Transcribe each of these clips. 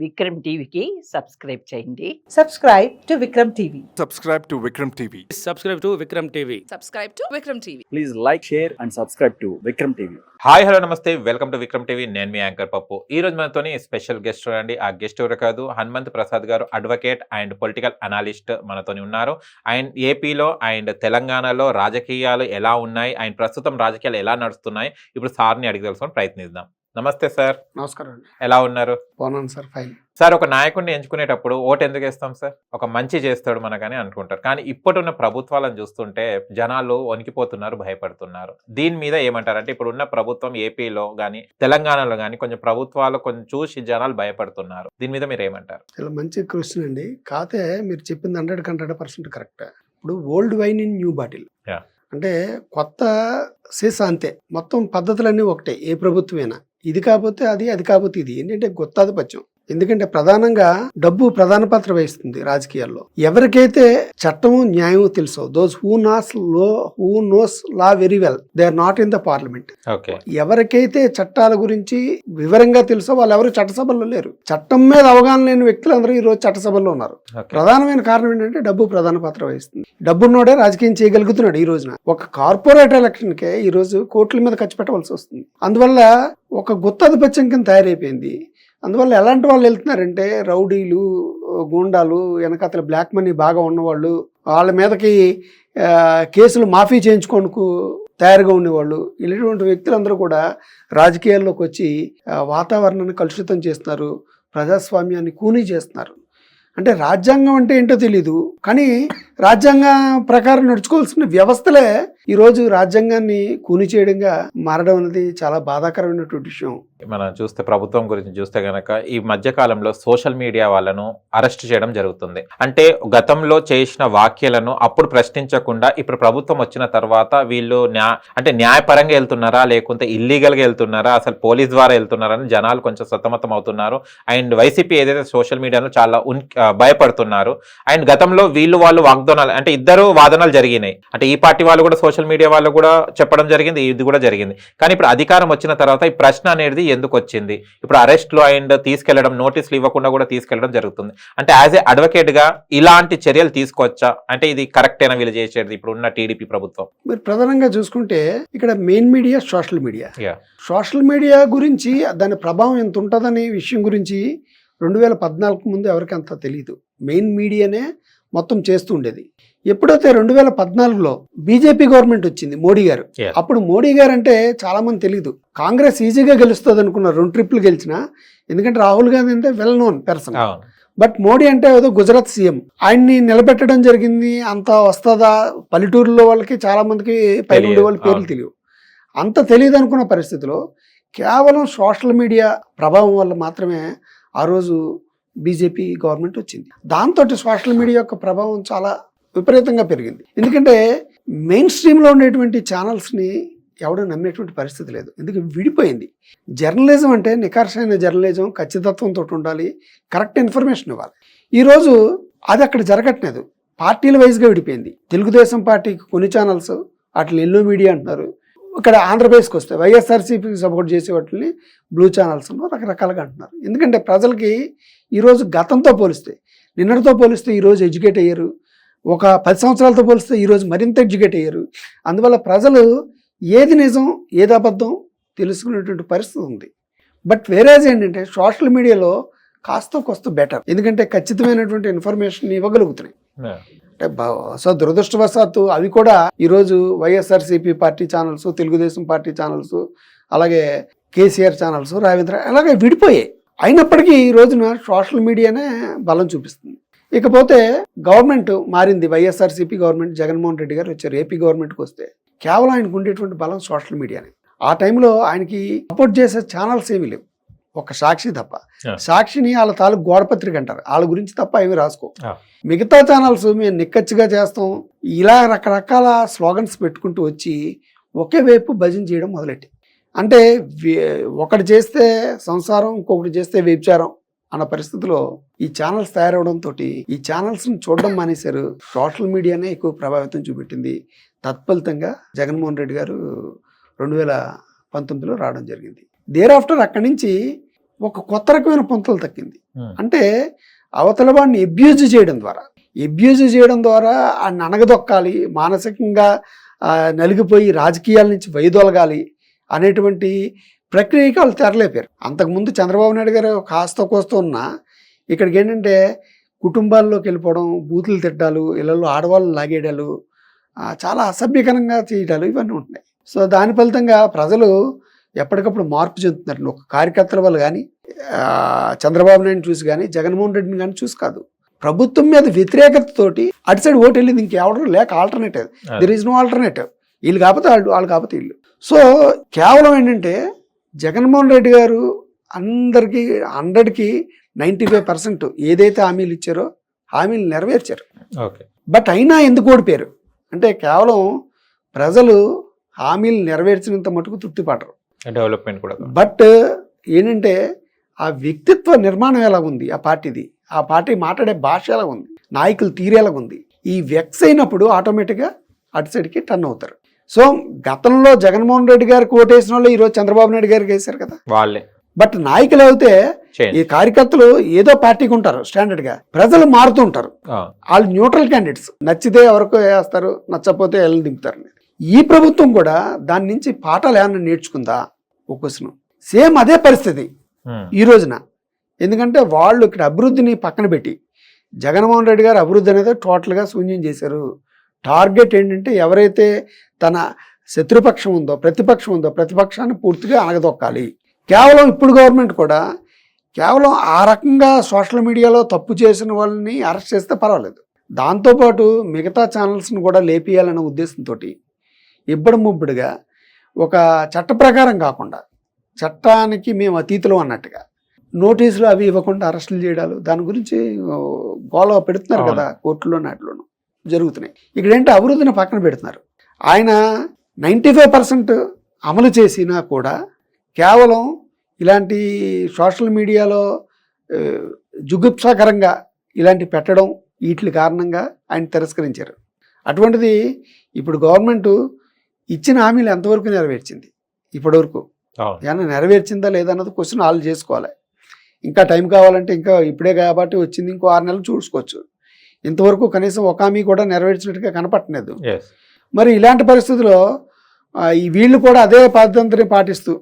విక్రమ్ టీవీకి సబ్స్క్రైబ్ చేయండి. Subscribe to Vikram TV. Subscribe to Vikram TV. Subscribe to Vikram TV. Subscribe to Vikram TV. Please like, share and subscribe to Vikram TV. Hi hello నమస్తే, welcome to Vikram TV. నేను మీ anchor పప్పు. ఈ రోజు మనతోని special guest చూడండి. ఆ guest ఎవరు కాదు, హనుమంత్ ప్రసాద్ గారు, అడ్వకేట్ అండ్ పొలిటికల్ అనలిస్ట్ మనతోని ఉన్నారు. అండ్ ఏపీలో అండ్ తెలంగాణలో రాజకీయాలు ఎలా ఉన్నాయి అండ్ ప్రస్తుతం రాజకీయాలు ఎలా నడుస్తున్నాయి ఇప్పుడు సార్ని అడిగి తెలుసుకొని ప్రయత్నిద్దాం. నమస్తే సార్. నమస్కారం అండి. ఎలా ఉన్నారు? బాగున్నాను సార్. ఫైన్ సార్, ఒక నాయకుడిని ఎంచుకునేటప్పుడు ఓటు ఎందుకు వేస్తాం సార్? ఒక మంచి చేస్తాడు మనకని అనుకుంటారు. కానీ ఇప్పుడున్న ప్రభుత్వాలను చూస్తుంటే జనాలు వణికిపోతున్నారు, భయపడుతున్నారు. దీని మీద ఏమంటారంటే ఇప్పుడున్న ప్రభుత్వం ఏపీలో కానీ తెలంగాణలో కానీ కొంచెం ప్రభుత్వాలు కొంచెం చూసి జనాలు భయపడుతున్నారు. దీని మీద మీరు ఏమంటారు? చాలా మంచి క్వశ్చన్ అండి. కాతే మీరు చెప్పింది 100% కరెక్ట్. ఇప్పుడు old wine in new bottle అంటే కొత్త సీసా అంతే. మొత్తం పద్ధతులన్నీ ఒకటే, ఏ ప్రభుత్వమైనా. ఇది కాకపోతే అది, అది కాకపోతే ఇది. ఏంటంటే గుత్తాధిపత్యం. ఎందుకంటే ప్రధానంగా డబ్బు ప్రధాన పాత్ర వహిస్తుంది రాజకీయాల్లో. ఎవరికైతే చట్టము న్యాయము తెలుసో, those who knows law very well, they are not in the parliament. ఎవరికైతే చట్టాల గురించి వివరంగా తెలుసో వాళ్ళు ఎవరు చట్టసభల్లో లేరు. చట్టం మీద అవగాహన లేని వ్యక్తులందరూ ఈ రోజు చట్టసభల్లో ఉన్నారు. ప్రధానమైన కారణం ఏంటంటే డబ్బు ప్రధాన పాత్ర వహిస్తుంది. డబ్బున్నోడే రాజకీయం చేయగలుగుతున్నాడు. ఈ రోజున ఒక కార్పొరేట్ ఎలక్షన్ కే ఈ రోజు కోట్ల మీద ఖర్చు పెట్టవలసి వస్తుంది. అందువల్ల ఒక గుత్తాధిపత్యం కింద తయారైపోయింది. అందువల్ల ఎలాంటి వాళ్ళు వెళ్తున్నారంటే రౌడీలు, గూండాలు, వెనకాతల బ్లాక్ మనీ బాగా ఉన్నవాళ్ళు, వాళ్ళ మీదకి కేసులు మాఫీ చేయించుకోవడానికి తయారుగా ఉండేవాళ్ళు, ఇలాంటి వ్యక్తులందరూ కూడా రాజకీయాల్లోకి వచ్చి వాతావరణాన్ని కలుషితం చేస్తున్నారు, ప్రజాస్వామ్యాన్ని కూనీ చేస్తున్నారు. అంటే రాజ్యాంగం అంటే ఏంటో తెలీదు, కానీ రాజ్యాంగం ప్రకారం నడుచుకోవాల్సిన వ్యవస్థలే ఈరోజు రాజ్యాంగాన్ని కూని చేయడంగా మారడం అనేది చాలా బాధాకరమైనటువంటి విషయం. మనం చూస్తే ప్రభుత్వం గురించి చూస్తే గనక ఈ మధ్య కాలంలో సోషల్ మీడియా వాళ్ళను అరెస్ట్ చేయడం జరుగుతుంది. అంటే గతంలో చేసిన వ్యాఖ్యలను అప్పుడు ప్రశ్నించకుండా ఇప్పుడు ప్రభుత్వం వచ్చిన తర్వాత వీళ్ళు న్యాయపరంగా వెళ్తున్నారా లేకుంటే ఇల్లీగల్ గా వెళ్తున్నారా, అసలు పోలీస్ ద్వారా వెళ్తున్నారా అని జనాలు కొంచెం సతమతం అవుతున్నారు. అండ్ వైసీపీ ఏదైతే సోషల్ మీడియాలో చాలా భయపడుతున్నారు. అండ్ గతంలో వాళ్ళు వాగ్దానాలు అంటే ఇద్దరు వాదనలు జరిగినాయి. అంటే ఈ పార్టీ వాళ్ళు కూడా సోషల్ మీడియా వాళ్ళు కూడా చెప్పడం జరిగింది, ఇది కూడా జరిగింది. కానీ ఇప్పుడు అధికారం వచ్చిన తర్వాత ఈ ప్రశ్న అనేది ఎందుకు వచ్చింది? ఇప్పుడు అరెస్ట్లు అండ్ తీసుకెళ్లడం, నోటీసులు ఇవ్వకుండా కూడా తీసుకెళ్లడం జరుగుతుంది. అంటే యాజ్ ఏ అడ్వకేట్ గా ఇలాంటి చర్యలు తీసుకోవచ్చా? అంటే ఇది కరెక్టేనా వీళ్ళు చేసేది ఇప్పుడు ఉన్న టీడీపీ ప్రభుత్వం? మీరు ప్రధానంగా చూసుకుంటే ఇక్కడ main media social media. Social media గురించి దాని ప్రభావం ఎంత ఉంటుందనే విషయం గురించి 2014 ముందు ఎవరికి అంత తెలియదు. మెయిన్ మీడియానే మొత్తం చేస్తూ ఉండేది. ఎప్పుడైతే 2014లో బీజేపీ గవర్నమెంట్ వచ్చింది, మోడీ గారు, అప్పుడు మోడీ గారు అంటే చాలా మంది తెలియదు. కాంగ్రెస్ ఈజీగా గెలుస్తుంది అనుకున్నారు, 2 ట్రిప్లు గెలిచిన. ఎందుకంటే రాహుల్ గాంధీ అంటే well known person. But Modi అంటే ఏదో గుజరాత్ సీఎం, ఆయన్ని నిలబెట్టడం జరిగింది. అంత వస్తుందా? పల్లెటూరులో వాళ్ళకి చాలా మందికి పైన ఉండే వాళ్ళ పేర్లు తెలియవు. అంత తెలియదు అనుకున్న పరిస్థితిలో కేవలం సోషల్ మీడియా ప్రభావం వల్ల మాత్రమే ఆ రోజు బీజేపీ గవర్నమెంట్ వచ్చింది. దాంతో సోషల్ మీడియా యొక్క ప్రభావం చాలా విపరీతంగా పెరిగింది. ఎందుకంటే మెయిన్ స్ట్రీమ్లో ఉండేటువంటి ఛానల్స్ని ఎవడో నమ్మేటువంటి పరిస్థితి లేదు. ఎందుకంటే విడిపోయింది. జర్నలిజం అంటే నిఖార్సైన జర్నలిజం, ఖచ్చితత్వంతో ఉండాలి, కరెక్ట్ ఇన్ఫర్మేషన్ ఇవ్వాలి. ఈరోజు అది అక్కడ జరగట్లేదు. పార్టీల వైజ్గా విడిపోయింది. తెలుగుదేశం పార్టీకి కొన్ని ఛానల్స్, వాటిని ఎల్లో మీడియా అంటున్నారు. ఇక్కడ ఆంధ్రప్రదేశ్కి వస్తే వైఎస్ఆర్సీపీకి సపోర్ట్ చేసే వాటిని బ్లూ ఛానల్స్ రకరకాలుగా అంటున్నారు. ఎందుకంటే ప్రజలకి ఈరోజు గతంతో పోలిస్తే, నిన్నటితో పోలిస్తే ఈరోజు ఎడ్యుకేట్ అయ్యారు. ఒక 10 సంవత్సరాలతో పోలిస్తే ఈరోజు మరింత ఎడ్యుకేట్ అయ్యారు. అందువల్ల ప్రజలు ఏది నిజం ఏది అబద్ధం తెలుసుకునేటువంటి పరిస్థితి ఉంది. బట్ వేరేజ్ ఏంటంటే సోషల్ మీడియాలో కాస్త బెటర్, ఎందుకంటే ఖచ్చితమైనటువంటి ఇన్ఫర్మేషన్ ఇవ్వగలుగుతున్నాయి. అంటే సో దురదృష్టవశాత్తు అవి కూడా ఈరోజు YSRCP party channels, Telugu Desam party channels, అలాగే కేసీఆర్ ఛానల్స్, రావేంద్ర అలాగే విడిపోయాయి. అయినప్పటికీ ఈ రోజున సోషల్ మీడియానే బలం చూపిస్తుంది. ఇకపోతే గవర్నమెంట్ మారింది. వైఎస్ఆర్సీపీ గవర్నమెంట్, జగన్మోహన్ రెడ్డి గారు వచ్చారు. ఏపీ గవర్నమెంట్కి వస్తే కేవలం ఆయనకు ఉండేటువంటి బలం సోషల్ మీడియానే. ఆ టైంలో ఆయనకి సపోర్ట్ చేసే ఛానల్స్ ఏమీ లేవు, ఒక సాక్షి తప్ప. సాక్షిని వాళ్ళ తాలూకు గోడపత్రిక అంటారు, వాళ్ళ గురించి తప్ప ఏమి రాసుకో. మిగతా ఛానల్స్ మేము నిక్కచ్చిగా చేస్తాం ఇలా రకరకాల స్లోగన్స్ పెట్టుకుంటూ వచ్చి ఒకే వైపు భజన చేయడం మొదలెట్టి. అంటే ఒకటి చేస్తే సంసారం, ఇంకొకటి చేస్తే వ్యభిచారం అన్న పరిస్థితిలో ఈ ఛానల్స్ తయారవడంతో ఈ ఛానల్స్ని చూడడం మానేశారు. సోషల్ మీడియానే ఎక్కువ ప్రభావితం చూపెట్టింది. తత్ఫలితంగా జగన్మోహన్ రెడ్డి గారు 2019లో రావడం జరిగింది. దేర్ ఆఫ్టర్ అక్కడి నుంచి ఒక కొత్త రకమైన పొంతలు తక్కింది. Hmm. అంటే అవతల వాడిని అబ్యూజ్ చేయడం ద్వారా ఆయన అణగదొక్కాలి, మానసికంగా నలిగిపోయి రాజకీయాల నుంచి వైదొలగాలి అనేటువంటి ప్రక్రియకి వాళ్ళు తెరలేపారు. అంతకుముందు చంద్రబాబు నాయుడు గారు కాస్త కోస్తూ ఉన్నా ఇక్కడికి ఏంటంటే కుటుంబాల్లోకి వెళ్ళిపోవడం, బూతులు తిట్టాలు, ఇళ్లలో ఆడవాళ్ళని లాగేయడాలు, చాలా అసభ్యకరంగా చేయడాలు ఇవన్నీ ఉంటున్నాయి. సో దాని ఫలితంగా ప్రజలు ఎప్పటికప్పుడు మార్పు చెందుతున్నారు. ఒక కార్యకర్తల వల్ల కానీ, చంద్రబాబు నాయుడు చూసి కానీ, జగన్మోహన్ రెడ్డిని కానీ చూసి కాదు, ప్రభుత్వం మీద వ్యతిరేకతతోటి అటు సైడ్ ఓటు వెళ్ళింది. ఇంకెవరు లేక alternative, there is no alternative. వీళ్ళు కాకపోతే వాళ్ళు కాకపోతే వీళ్ళు. సో కేవలం ఏంటంటే జగన్మోహన్ రెడ్డి గారు అందరికీ 100కి 95% ఏదైతే హామీలు ఇచ్చారో హామీలు నెరవేర్చారు. బట్ అయినా ఎందుకు ఓడిపోయారు అంటే కేవలం ప్రజలు హామీలు నెరవేర్చినంత మటుకు తృప్తి పడరు. డెవలప్మెంట్ కూడా. బట్ ఏంటంటే ఆ వ్యక్తిత్వ నిర్మాణం ఎలా ఉంది ఆ పార్టీది, ఆ పార్టీ మాట్లాడే భాష ఎలా ఉంది, నాయకులు తీరేలా ఉంది, ఈ వెక్స్ అయినప్పుడు ఆటోమేటిక్గా అటు సైడ్కి టర్న్ అవుతారు. సో గతంలో జగన్మోహన్ రెడ్డి గారికి ఓటేసిన వాళ్ళు ఈరోజు చంద్రబాబు నాయుడు గారికి వేశారు కదా వాళ్ళే. బట్ నాయకులు అయితే ఈ కార్యకర్తలు ఏదో పార్టీకి ఉంటారు స్టాండర్డ్ గా, ప్రజలు మారుతూ ఉంటారు. వాళ్ళు న్యూట్రల్ క్యాండిడేట్స్, నచ్చితే ఎవరికో వేస్తారు, నచ్చకపోతే వెళ్ళి దింపుతారు. ఈ ప్రభుత్వం కూడా దాని నుంచి పాఠాలు ఏమన్నా నేర్చుకుందా ఒక క్వశ్చన్. సేమ్ అదే పరిస్థితి ఈ రోజున. ఎందుకంటే వాళ్ళు ఇక్కడ అభివృద్ధిని పక్కన పెట్టి జగన్మోహన్ రెడ్డి గారు అభివృద్ధి అనేది టోటల్గా శూన్యం చేశారు. టార్గెట్ ఏంటంటే ఎవరైతే తన శత్రుపక్షం ఉందో, ప్రతిపక్షం ఉందో, ప్రతిపక్షాన్ని పూర్తిగా అణగదొక్కాలి. కేవలం ఇప్పుడు గవర్నమెంట్ కూడా కేవలం ఆ రకంగా సోషల్ మీడియాలో తప్పు చేసిన వాళ్ళని అరెస్ట్ చేస్తే పర్వాలేదు, దాంతోపాటు మిగతా ఛానల్స్ని కూడా లేపేయాలనే ఉద్దేశంతో ఇబ్బడి ముబ్బడిగా ఒక చట్ట ప్రకారం కాకుండా చట్టానికి మేము అతీతులు అన్నట్టుగా నోటీసులు అవి ఇవ్వకుండా అరెస్టులు చేయడాలు, దాని గురించి గోల పెడుతున్నారు కదా కోర్టులో నాటిలోనూ జరుగుతున్నాయి. ఇక్కడ ఏంటంటే అభివృద్ధిని పక్కన పెడుతున్నారు. ఆయన 95% అమలు చేసినా కూడా కేవలం ఇలాంటి సోషల్ మీడియాలో జుగుప్సాకరంగా ఇలాంటి పెట్టడం వీటి కారణంగా ఆయన తిరస్కరించారు. అటువంటిది ఇప్పుడు గవర్నమెంట్ ఇచ్చిన హామీలు ఎంతవరకు నెరవేర్చింది, ఇప్పటివరకు ఏమన్నా నెరవేర్చిందా లేదా అన్నది క్వశ్చన్ వాళ్ళు చేసుకోవాలి. ఇంకా టైం కావాలంటే ఇంకా ఇప్పుడే కాబట్టి వచ్చింది, ఇంకో 6 నెలలు చూసుకోవచ్చు. ఇంతవరకు కనీసం ఒక హామీ కూడా నెరవేర్చినట్టుగా కనపట్టలేదు. మరి ఇలాంటి పరిస్థితుల్లో ఈ వీళ్ళు కూడా అదే పద్ధతిని పాటిస్తూ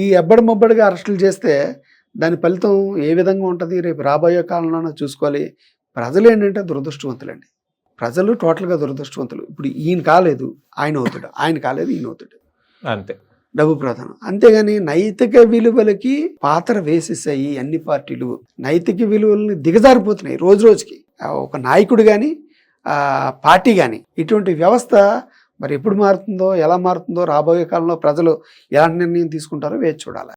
ఈ ఎబ్బడి మొబ్బడిగా అరెస్టులు చేస్తే దాని ఫలితం ఏ విధంగా ఉంటుంది రేపు రాబోయే కాలంలోనే చూసుకోవాలి. ప్రజలు ఏంటంటే దురదృష్టవంతులండి, ప్రజలు టోటల్గా దురదృష్టవంతులు. ఇప్పుడు ఈయన కాలేదు ఆయన అవుతాడు, ఆయన కాలేదు ఈయన అవుతాడు, అంతే. డబ్బు ప్రధానం. అంతేగాని నైతిక విలువలకి పాత్ర వేసేసాయి అన్ని పార్టీలు. నైతిక విలువలని దిగజారిపోతున్నాయి రోజు రోజుకి. ఒక నాయకుడు కానీ పార్టీ కానీ ఇటువంటి వ్యవస్థ మరి ఎప్పుడు మారుతుందో, ఎలా మారుతుందో, రాబోయే కాలంలో ప్రజలు ఎలాంటి నిర్ణయం తీసుకుంటారో వేచి చూడాలి.